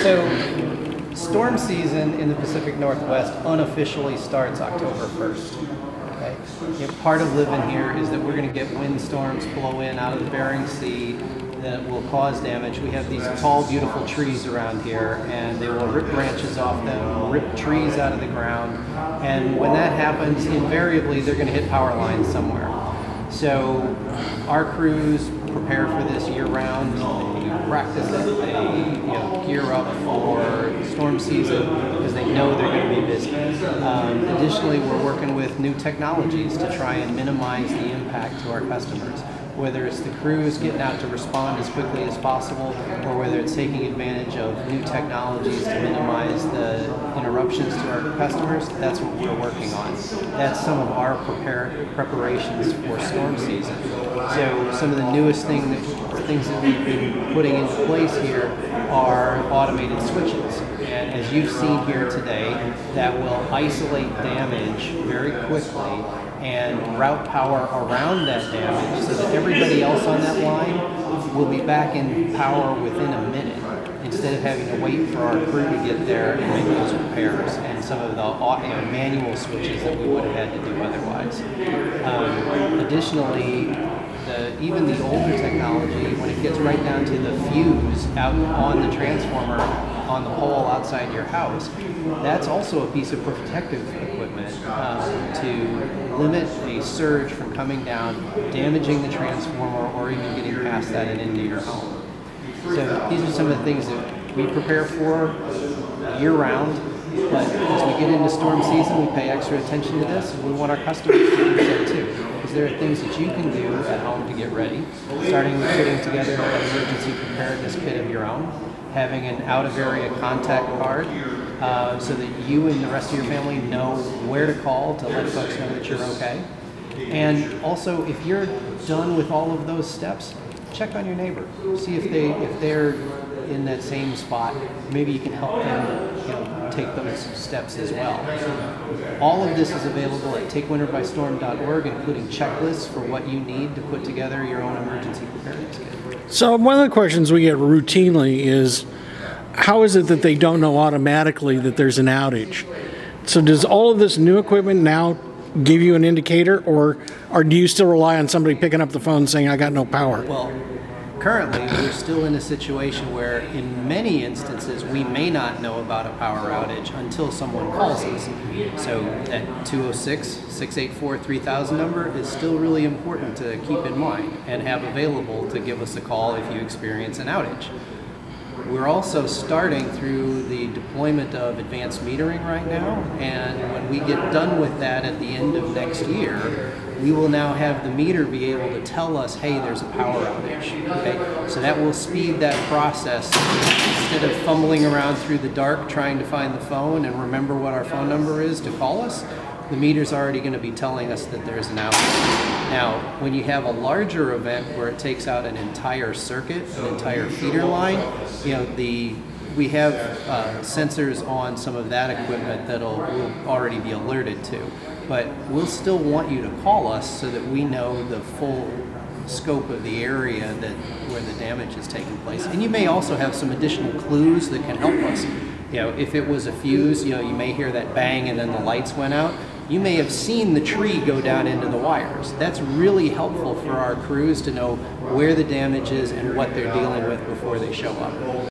So, storm season in the Pacific Northwest unofficially starts October 1st. Okay? You know, part of living here is that we're going to get windstorms blow in out of the Bering Sea that will cause damage. We have these tall, beautiful trees around here, and they will rip branches off them, rip trees out of the ground, and when that happens, invariably they're going to hit power lines somewhere. So our crews prepare for this year-round. They practice it. They gear up for storm season because they know they're going to be busy. Additionally, we're working with new technologies to try and minimize the impact to our customers. Whether it's the crews getting out to respond as quickly as possible, or whether it's taking advantage of new technologies to minimize the interruptions to our customers, that's what we're working on. That's some of our preparations for storm season. So some of the newest things that we've been putting into place here are automated switches. And as you've seen here today, that will isolate damage very quickly and route power around that damage so that everybody else on that line will be back in power within a minute instead of having to wait for our crew to get there and make those repairs and some of the manual switches that we would have had to do otherwise. Additionally, even the older technology, when it gets right down to the fuse out on the transformer on the pole outside your house, that's also a piece of protective equipment to limit a surge from coming down, damaging the transformer, or even getting past that and into your home. So these are some of the things that we prepare for year-round, but as we get into storm season, we pay extra attention to this, and we want our customers to do so too. Because there are things that you can do at home to get ready, starting with putting together an emergency preparedness kit of your own, having an out-of-area contact card, so that you and the rest of your family know where to call to let folks know that you're okay. And also, if you're done with all of those steps, check on your neighbor. See if they're in that same spot. Maybe you can help them take those steps as well. All of this is available at takewinterbystorm.org, including checklists for what you need to put together your own emergency preparedness kit. So one of the questions we get routinely is, how is it that they don't know automatically that there's an outage? So does all of this new equipment now give you an indicator, or do you still rely on somebody picking up the phone saying, I got no power? Well, currently, we're still in a situation where, in many instances, we may not know about a power outage until someone calls us. So that 206-684-3000 number is still really important to keep in mind and have available to give us a call if you experience an outage. We're also starting through the deployment of advanced metering right now, and when we get done with that at the end of next year, we will now have the meter be able to tell us, hey, there's a power outage. Okay? So that will speed that process. Instead of fumbling around through the dark trying to find the phone and remember what our phone number is to call us, the meter's already going to be telling us that there's an outage. Now, when you have a larger event where it takes out an entire circuit, an entire feeder line, we have sensors on some of that equipment that we'll already be alerted to. But we'll still want you to call us so that we know the full scope of the area where the damage is taking place. And you may also have some additional clues that can help us. If it was a fuse, you may hear that bang and then the lights went out. You may have seen the tree go down into the wires. That's really helpful for our crews to know where the damage is and what they're dealing with before they show up.